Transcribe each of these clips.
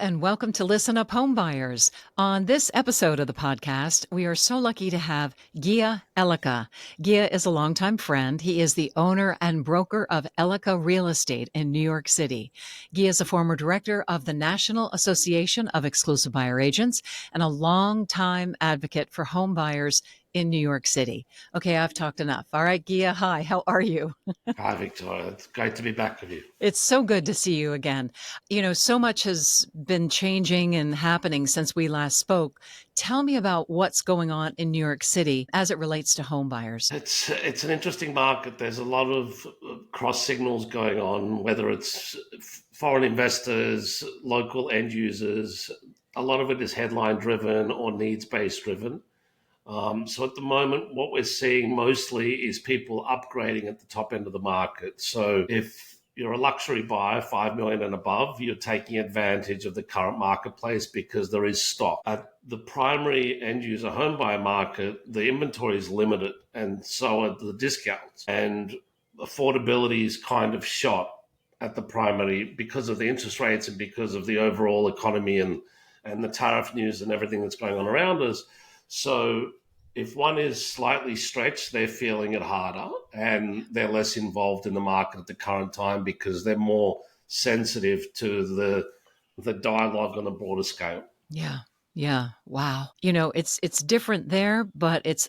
and welcome to Listen Up Homebuyers. On this episode of the podcast, we are so lucky to have Gea Elika. Gea is a longtime friend. He is the owner and broker of Elika Real Estate in New York City. Gea is a former director of the National Association of Exclusive Buyer Agents and a longtime advocate for home buyers in New York City. Okay, I've talked enough. All right, Gea, hi, how are you? Hi, Victoria. It's great to be back with you. It's so good to see you again. You know, so much has been changing and happening since we last spoke. Tell me about what's going on in New York City as it relates to home buyers. It's an interesting market. There's a lot of cross signals going on, whether it's foreign investors, local end users. A lot of it is headline driven or needs based driven. So at the moment, what we're seeing mostly is people upgrading at the top end of the market. So if you're a luxury buyer, 5 million and above, you're taking advantage of the current marketplace because there is stock. At the primary end user home buyer market, the inventory is limited and so are the discounts. And affordability is kind of shot at the primary because of the interest rates and because of the overall economy and the tariff news and everything that's going on around us. So if one is slightly stretched, they're feeling it harder and they're less involved in the market at the current time because they're more sensitive to the dialogue on a broader scale. Yeah. Yeah. Wow. You know, it's different there, but it's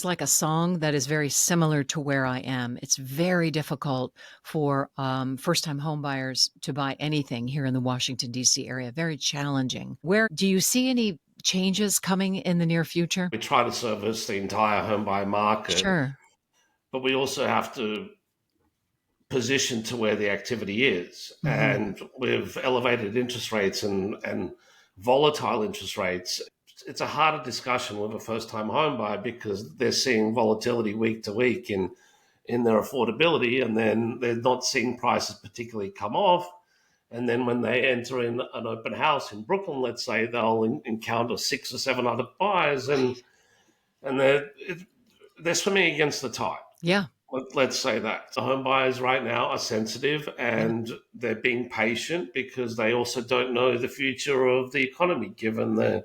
like a song that is very similar to where I am. It's very difficult for first time home buyers to buy anything here in the Washington, D.C. area. Very challenging. Where do you see any changes coming in the near future? We try to service the entire home buyer market, Sure. but we also have to position to where the activity is. Hmm. And with elevated interest rates and volatile interest rates, it's a harder discussion with a first-time home buyer because they're seeing volatility week to week in their affordability, and then they're not seeing prices particularly come off. And then when they enter in an open house in Brooklyn, let's say, they'll encounter 6 or 7 other buyers, and they're swimming against the tide. Yeah. Let's say that the home buyers right now are sensitive Yeah. and they're being patient because they also don't know the future of the economy, given the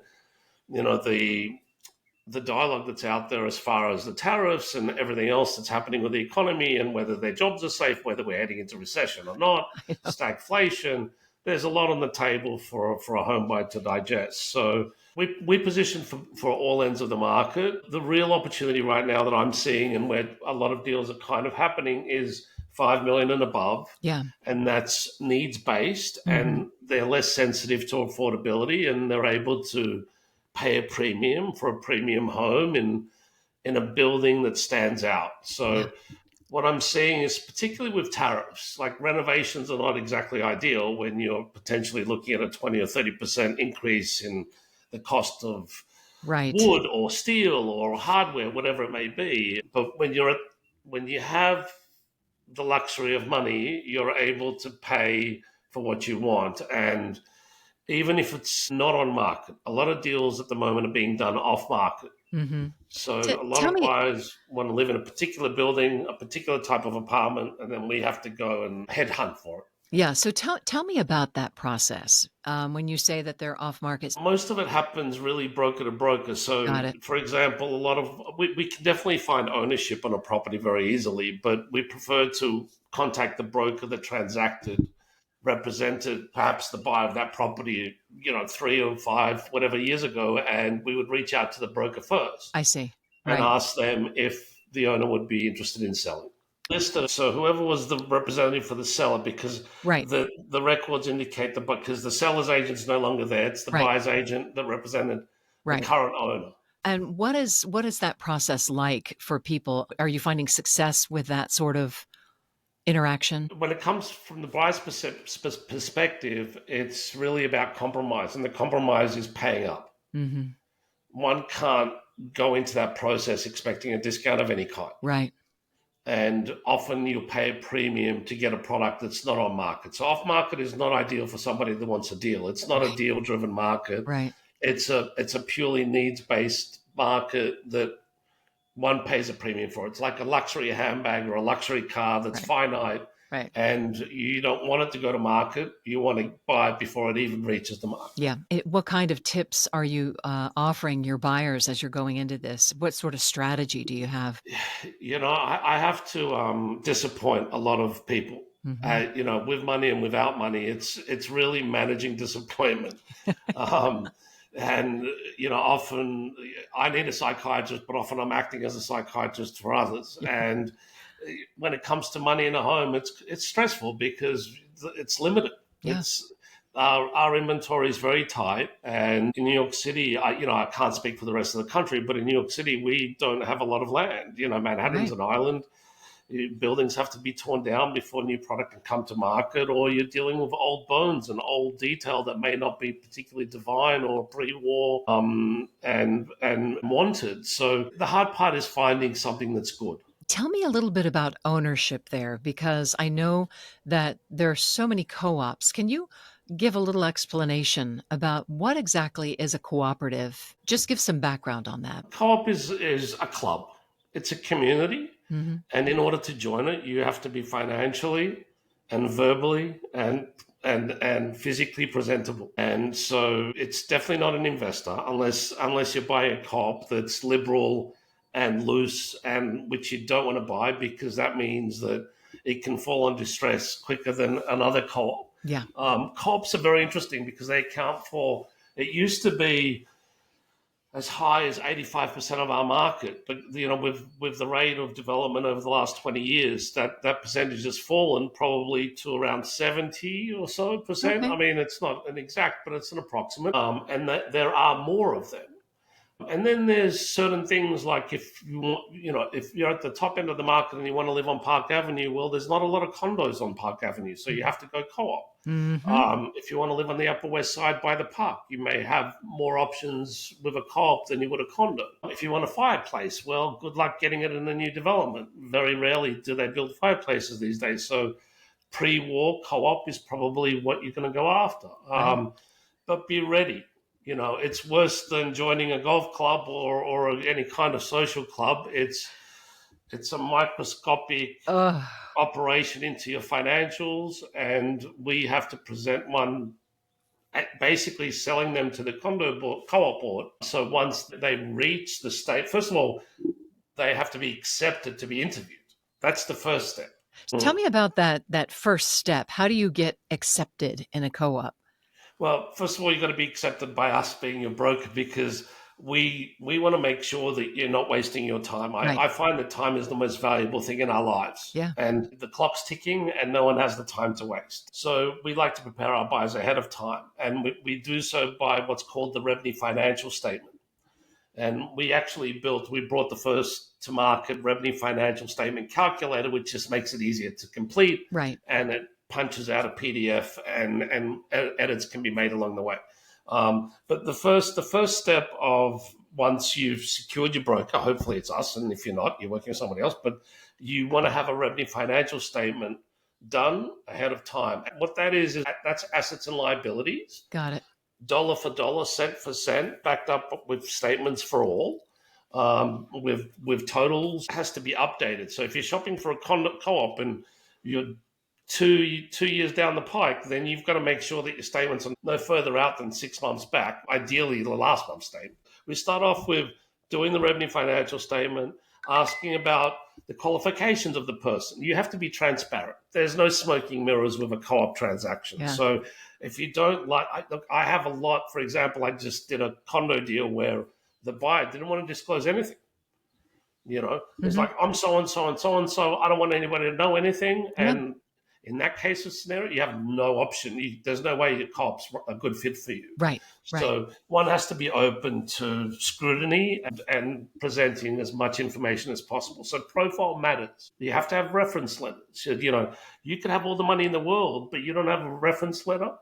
dialogue that's out there as far as the tariffs and everything else that's happening with the economy and whether their jobs are safe, whether we're heading into recession or not, I know. stagflation. There's a lot on the table for a home buyer to digest. So we position for all ends of the market. The real opportunity right now that I'm seeing and where a lot of deals are kind of happening is 5 million and above. Yeah. And that's needs based Hmm. and they're less sensitive to affordability and they're able to pay a premium for a premium home in a building that stands out. Yeah. So what I'm seeing is particularly with tariffs, like renovations are not exactly ideal when you're potentially looking at a 20 or 30% increase in the cost of Right. wood or steel or hardware, whatever it may be. But when you have the luxury of money, you're able to pay for what you want. And even if it's not on market, a lot of deals at the moment are being done off market. Hmm. So a lot Tell of me. buyers want to live in a particular building, a particular type of apartment, and then we have to go and headhunt for it. Yeah. So tell me about that process. When you say that they're off markets. Most of it happens really broker to broker. Got So, it. for example, a lot of we can definitely find ownership on a property very easily, but we prefer to contact the broker that transacted, represented perhaps the buyer of that property, 3 or 5, whatever years ago, and we would reach out to the broker first I see. and Right. ask them if the owner would be interested in selling. Lister, so whoever was the representative for the seller, because Right. the records indicate that because the seller's agent's no longer there, it's the Right. buyer's agent that represented the Right. current owner. And what is that process like for people? Are you finding success with that sort of interaction? When it comes from the buyer's perspective, it's really about compromise, and the compromise is paying up. Hmm. One can't go into that process expecting a discount of any kind. Right. And often you'll pay a premium to get a product that's not on market. So off market is not ideal for somebody that wants a deal. It's not a Right. deal driven market. Right. It's a purely needs based market that one pays a premium for. It's like a luxury handbag or a luxury car that's Right. finite. Right. And you don't want it to go to market. You want to buy it before it even reaches the market. Yeah. What kind of tips are you offering your buyers as you're going into this? What sort of strategy do you have? I have to disappoint a lot of people. Hmm. With money and without money, it's really managing disappointment. Um, and often I need a psychiatrist, but often I'm acting as a psychiatrist for others. Yeah. And when it comes to money in a home, it's stressful because it's limited. Yeah. It's our inventory is very tight, and in New York City, I can't speak for the rest of the country, but in New York City, we don't have a lot of land. Manhattan's Right. an island. Buildings have to be torn down before new product can come to market, or you're dealing with old bones and old detail that may not be particularly divine or pre-war and wanted. So the hard part is finding something that's good. Tell me a little bit about ownership there, because I know that there are so many co ops. Can you give a little explanation about what exactly is a cooperative? Just give some background on that. Co-op is a club. It's a community, Hmm. and in order to join it, you have to be financially and verbally and physically presentable. And so it's definitely not an investor unless you're buying a co-op that's liberal and loose, and which you don't want to buy because that means that it can fall under stress quicker than another co-op. Yeah. Co-ops are very interesting because they account for. It used to be as high as 85% of our market. But with the rate of development over the last 20 years, that percentage has fallen probably to around 70 or so percent. Okay. I mean, it's not an exact, but it's an approximate. And that there are more of them. And then there's certain things like if you want, if you're at the top end of the market and you want to live on Park Avenue, well, there's not a lot of condos on Park Avenue, so you have to go co-op. Hmm. If you want to live on the Upper West Side by the park, you may have more options with a co-op than you would a condo. If you want a fireplace, well, good luck getting it in a new development. Very rarely do they build fireplaces these days. So pre-war co-op is probably what you're going to go after. Right. But be ready. It's worse than joining a golf club or any kind of social club. It's a microscopic Ugh. operation into your financials, and we have to present one basically selling them to the co-op board. So once they reach the state, first of all, they have to be accepted to be interviewed. That's the first step. Tell me about that first step. How do you get accepted in a co op? Well, first of all, you've got to be accepted by us being your broker because we want to make sure that you're not wasting your time. Right. I find that time is the most valuable thing in our lives. Yeah. And the clock's ticking and no one has the time to waste. So we like to prepare our buyers ahead of time. And we do so by what's called the revenue financial statement. And we brought the first to market revenue financial statement calculator, which just makes it easier to complete. Right. And it punches out a PDF and edits can be made along the way. But the first step of once you've secured your broker, hopefully it's us, and if you're not, you're working with somebody else, but you want to have a revenue financial statement done ahead of time. What that is that's assets and liabilities, Got it. dollar for dollar, cent for cent, backed up with statements for all. With totals, has to be updated. So if you're shopping for a co-op and you're two years down the pike, then you've got to make sure that your statements are no further out than 6 months back, ideally the last month's statement. We start off with doing the revenue financial statement, asking about the qualifications of the person. You have to be transparent. There's no smoking mirrors with a co-op transaction. Yeah. So if you don't I have a lot, for example, I just did a condo deal where the buyer didn't want to disclose anything. It's like, I'm so-and-so and so-and-so. I don't want anybody to know anything. Yep. And in that case of scenario, you have no option. There's no way your co-op's a good fit for you. Right. Right. So one has to be open to scrutiny and presenting as much information as possible. So profile matters. You have to have reference letters. You could have all the money in the world, but you don't have a reference letter.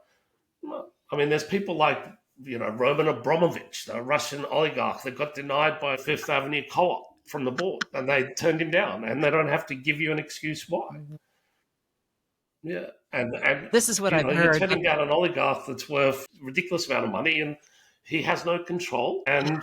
No. I mean, there's people like, Roman Abramovich, the Russian oligarch that got denied by Fifth Avenue Co-op from the board, and they turned him down, and they don't have to give you an excuse why. Yeah, and This is what I've you're heard. turning down an oligarch that's worth a ridiculous amount of money, and he has no control. And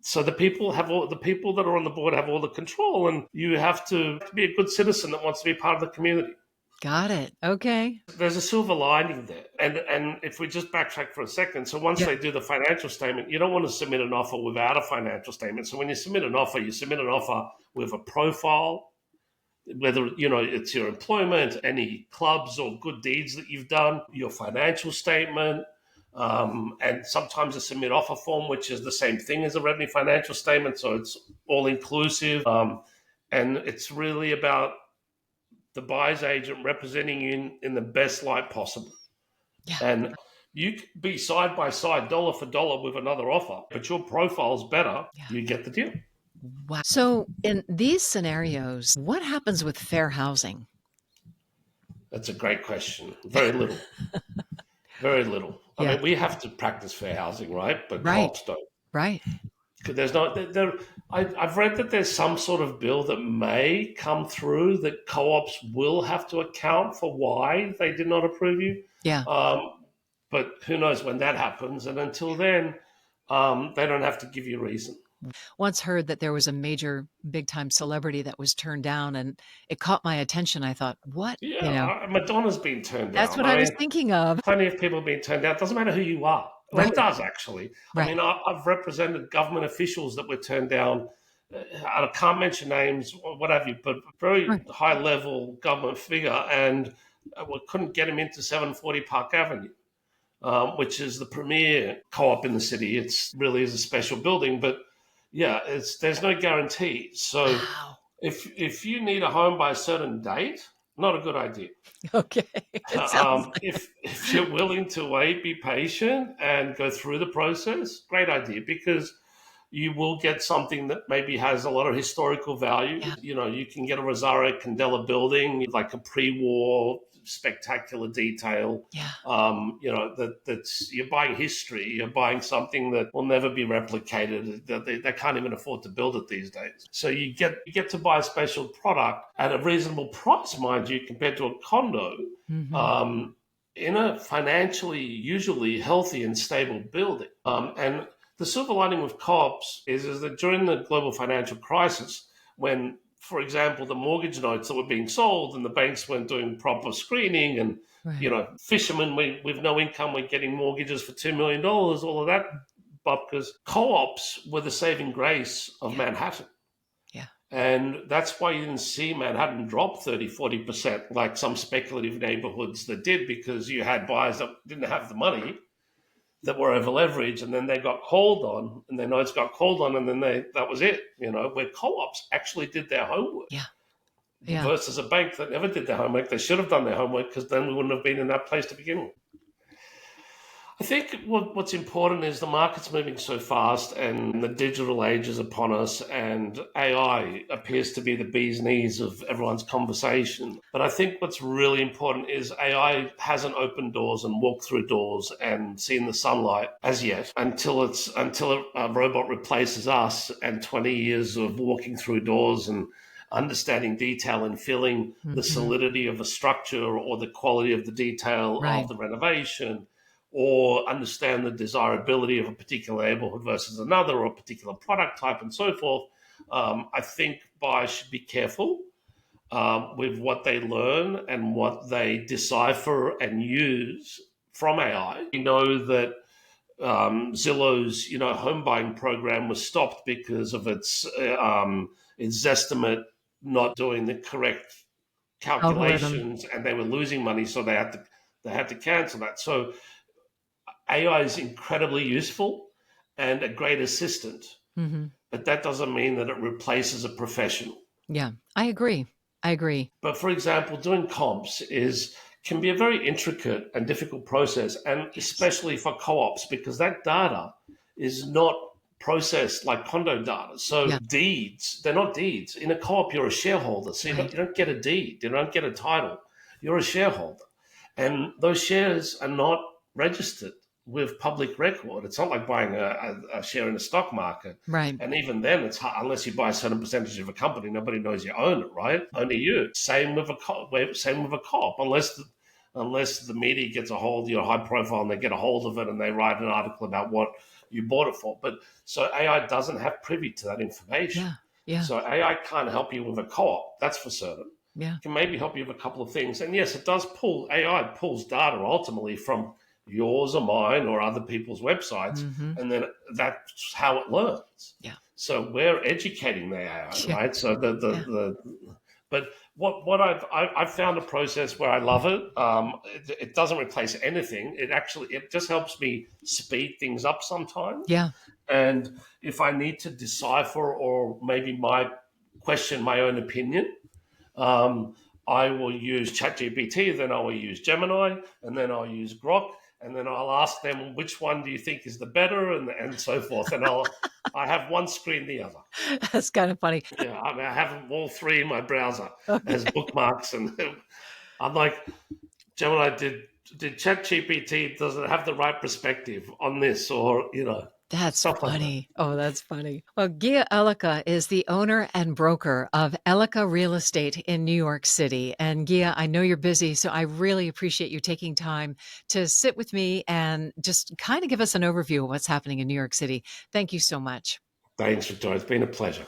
so the people that are on the board have all the control, and you have to be a good citizen that wants to be part of the community. Got it. Okay. There's a silver lining there. And if we just backtrack for a second, so once Yeah. they do the financial statement, you don't want to submit an offer without a financial statement. So when you submit an offer, you submit an offer with a profile, whether it's your employment, any clubs or good deeds that you've done, your financial statement, and sometimes a submit offer form, which is the same thing as a revenue financial statement. So it's all inclusive, and it's really about the buyer's agent representing you in the best light possible. Yeah. And you could be side by side, dollar for dollar with another offer, but your profile's better, Yeah. you get the deal. Wow. So, in these scenarios, what happens with fair housing? That's a great question. Very little. Very little. I Yeah. mean, we have to practice fair housing, right? But Right. co-ops don't. Right. 'Cause there's not there. I've read that there's some sort of bill that may come through that co-ops will have to account for why they did not approve you. Yeah. But who knows when that happens? And until then, they don't have to give you a reason. Once heard that there was a major big time celebrity that was turned down and it caught my attention. I thought, what? Yeah, Madonna's been turned That's down. what I I was mean, thinking of. plenty of people being turned down. It doesn't matter who you are. Well, Right. it does actually. I Right. mean, I've represented government officials that were turned down. I can't mention names or what have you, but very Right. high level government figure, and we couldn't get him into 740 Park Avenue, which is the premier co-op in the city. It's really is a special building, but yeah, there's no guarantee. So Wow. if you need a home by a certain date, not a good idea. Okay. It sounds like If you're willing to wait, be patient, and go through the process, great idea, because you will get something that maybe has a lot of historical value. yeah. You can get a Rosario Candela building, like a pre-war spectacular detail. Yeah. That's you're buying history. You're buying something that will never be replicated. That they can't even afford to build it these days. So you get to buy a special product at a reasonable price, mind you, compared to a condo. Mhm. In a financially usually healthy and stable building. And the silver lining with co-ops is that during the global financial crisis, when, for example, the mortgage notes that were being sold and the banks weren't doing proper screening, and Right. fishermen with no income were getting mortgages for $2 million, all of that, but because co-ops were the saving grace of Yeah. Manhattan. Yeah. And that's why you didn't see Manhattan drop 30-40% like some speculative neighborhoods that did, because you had buyers that didn't have the money, that were over leveraged, and then they got called on, and their notes got called on, and then that was it. Where co-ops actually did their homework Yeah. Yeah. versus a bank that never did their homework. They should have done their homework, because then we wouldn't have been in that place to begin with. I think what's important is the market's moving so fast, and the digital age is upon us, and AI appears to be the bee's knees of everyone's conversation. But I think what's really important is AI hasn't opened doors and walked through doors and seen the sunlight as yet, until a robot replaces us, and 20 years of walking through doors and understanding detail and feeling the Mhm. solidity of a structure or the quality of the detail Right. of the renovation, or understand the desirability of a particular neighborhood versus another, or a particular product type, and so forth. I think buyers should be careful with what they learn and what they decipher and use from AI. We know that Zillow's home buying program was stopped because of its estimate not doing the correct Algorithm. calculations, and they were losing money, so they had to cancel that. So AI is incredibly useful and a great assistant, Mhm. but that doesn't mean that it replaces a professional. Yeah. I agree. I agree. But for example, doing comps can be a very intricate and difficult process, and Yes. especially for co-ops, because that data is not processed like condo data. So Yeah. deeds, they're not deeds. In a co-op, you're a shareholder, so you don't, Right. you don't get a deed, you don't get a title. You're a shareholder, and those shares are not registered with public record. It's not like buying a share in the stock market. Right. And even then, it's hard, unless you buy a certain percentage of a company, nobody knows you own it, right? Only you. Same with a co-op, unless the media gets a hold, high profile, and they get a hold of it and they write an article about what you bought it for. But so AI doesn't have privy to that information. Yeah. Yeah. So AI can't help you with a co-op, that's for certain. Yeah. can maybe help you with a couple of things. And yes, it does pull AI pulls data ultimately from yours or mine or other people's websites, Hmm. and then that's how it learns. Yeah. So we're educating the AI, Yeah. right? So Yeah. but what I've found a process where I love it. It doesn't replace anything. It just helps me speed things up sometimes. Yeah. And if I need to decipher or maybe my question my own opinion, um, I will use ChatGPT, then I will use Gemini, and then I'll use Grok, and then I'll ask them which one do you think is the better, and so forth. And I have one screen the other. That's kind of funny. Yeah, I mean, I have them all three in my browser as Okay. bookmarks, and I'm like, Gemini, did ChatGPT, does it have the right perspective on this, or That's stuff like that. funny. Oh, that's funny. Well, Gea Elika is the owner and broker of Elika Real Estate in New York City. And Gea, I know you're busy, so I really appreciate you taking time to sit with me and just kind of give us an overview of what's happening in New York City. Thank you so much. Thanks, Victoria. It's been a pleasure.